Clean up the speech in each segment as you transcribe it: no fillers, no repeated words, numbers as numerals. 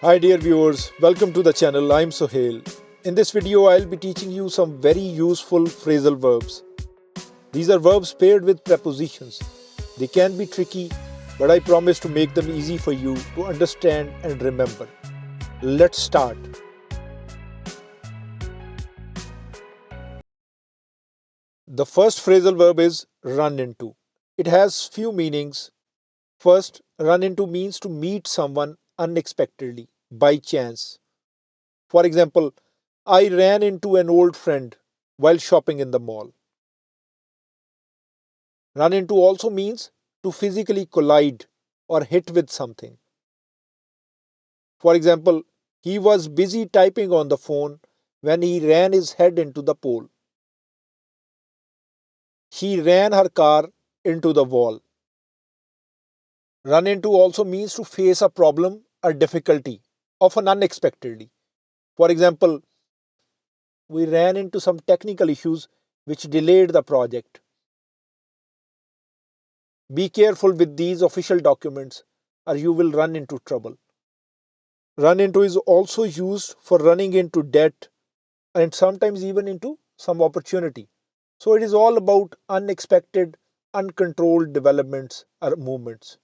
Hi dear viewers, welcome to the channel. I'm Sohail. In this video, I'll be teaching you some very useful phrasal verbs. These are verbs paired with prepositions. They can be tricky, but I promise to make them easy for you to understand and remember. Let's start. The first phrasal verb is run into. It has few meanings. First, run into means to meet someone unexpectedly, by chance. For example, I ran into an old friend while shopping in the mall. Run into also means to physically collide or hit with something. For example, he was busy typing on the phone when he ran his head into the pole. She ran her car into the wall. Run into also means to face a problem or difficulty, often unexpectedly. For example, we ran into some technical issues which delayed the project. Be careful with these official documents or you will run into trouble. Run into is also used for running into debt and sometimes even into some opportunity. So it is all about unexpected, uncontrolled developments or movements.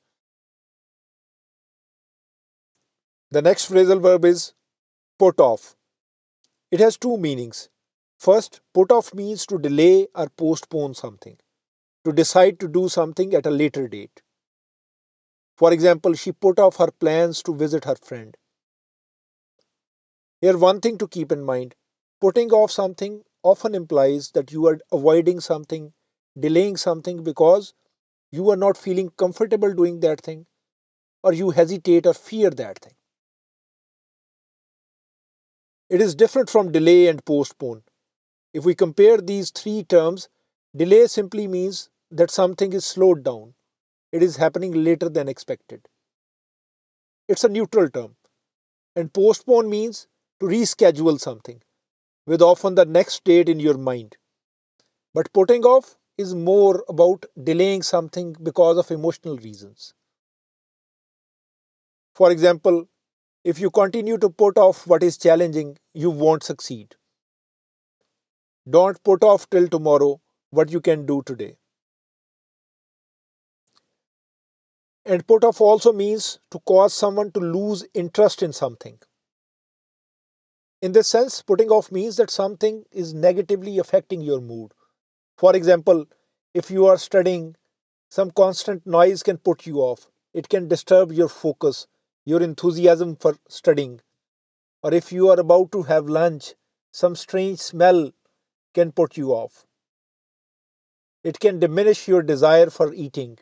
The next phrasal verb is put off. It has two meanings. First, put off means to delay or postpone something, to decide to do something at a later date. For example, she put off her plans to visit her friend. Here, one thing to keep in mind, putting off something often implies that you are avoiding something, delaying something because you are not feeling comfortable doing that thing, or you hesitate or fear that thing. It is different from delay and postpone. If we compare these three terms, delay simply means that something is slowed down, it is happening later than expected. It's a neutral term. And postpone means to reschedule something, with often the next date in your mind. But putting off is more about delaying something because of emotional reasons. For example, if you continue to put off what is challenging, you won't succeed. Don't put off till tomorrow what you can do today. And put off also means to cause someone to lose interest in something. In this sense, putting off means that something is negatively affecting your mood. For example, if you are studying, some constant noise can put you off. It can disturb your focus, your enthusiasm for studying. Or if you are about to have lunch, some strange smell can put you off. It can diminish your desire for eating.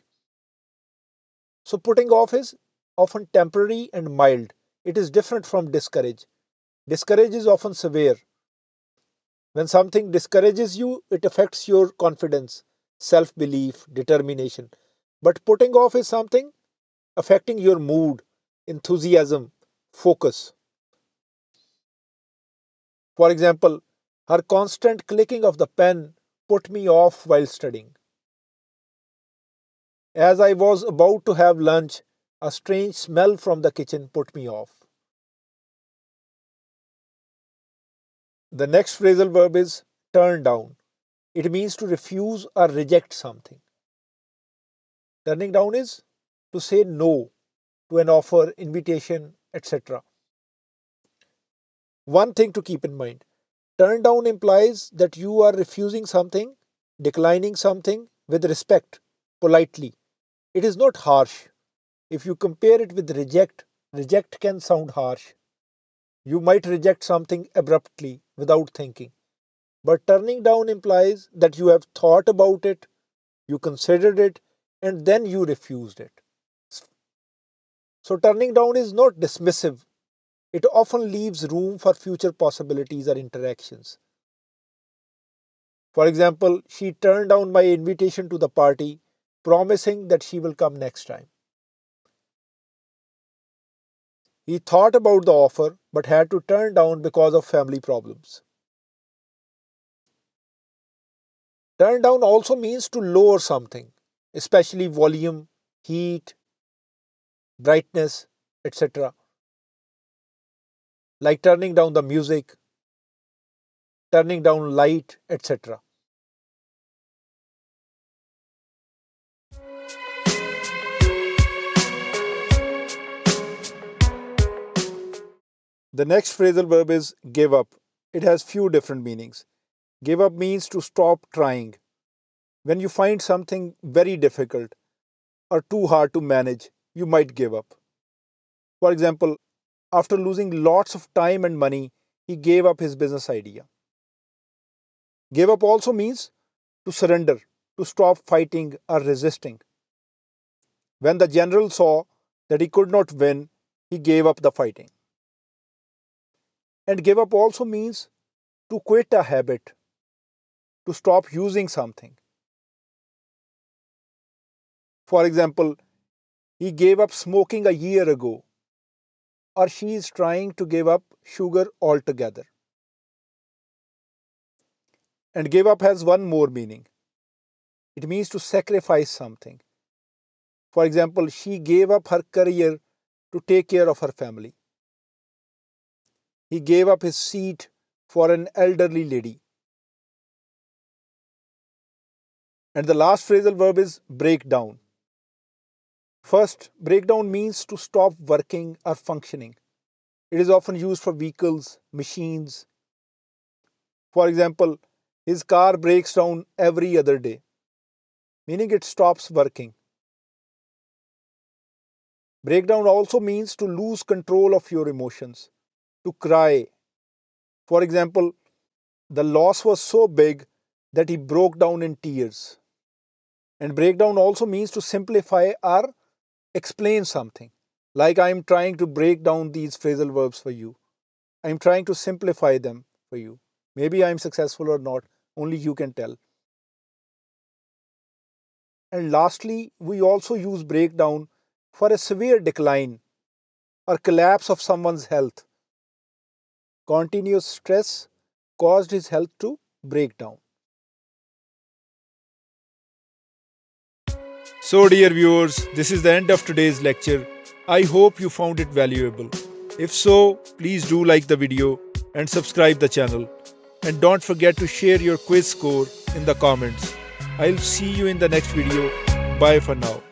So, putting off is often temporary and mild. It is different from discourage. Discourage is often severe. When something discourages you, it affects your confidence, self belief, determination. But putting off is something affecting your mood, enthusiasm, focus. For example, her constant clicking of the pen put me off while studying. As I was about to have lunch, a strange smell from the kitchen put me off. The next phrasal verb is turn down. It means to refuse or reject something. Turning down is to say no to an offer, invitation, etc. One thing to keep in mind, turn down implies that you are refusing something, declining something with respect, politely. It is not harsh. If you compare it with reject, reject can sound harsh. You might reject something abruptly without thinking. But turning down implies that you have thought about it, you considered it, and then you refused it. So, turning down is not dismissive, it often leaves room for future possibilities or interactions. For example, she turned down my invitation to the party, promising that she will come next time. He thought about the offer but had to turn down because of family problems. Turn down also means to lower something, especially volume, heat, brightness, etc. like turning down the music, turning down light, etc. The next phrasal verb is give up. It has few different meanings. Give up means to stop trying. When you find something very difficult or too hard to manage, you might give up. For example, after losing lots of time and money, he gave up his business idea. Give up also means to surrender, to stop fighting or resisting. When the general saw that he could not win, he gave up the fighting. And give up also means to quit a habit, to stop using something. For example, he gave up smoking a year ago, or she is trying to give up sugar altogether. And give up has one more meaning. It means to sacrifice something. For example, she gave up her career to take care of her family. He gave up his seat for an elderly lady. And the last phrasal verb is break down. First, breakdown means to stop working or functioning. It is often used for vehicles, machines. For example, his car breaks down every other day, meaning it stops working. Breakdown also means to lose control of your emotions, to cry. For example, the loss was so big that he broke down in tears. And breakdown also means to simplify or explain something. Like I am trying to break down these phrasal verbs for you. I am trying to simplify them for you. Maybe I am successful or not, only you can tell. And lastly, we also use breakdown for a severe decline or collapse of someone's health. Continuous stress caused his health to break down. So, dear viewers, this is the end of today's lecture. I hope you found it valuable. If so, please do like the video and subscribe the channel. And don't forget to share your quiz score in the comments. I'll see you in the next video. Bye for now.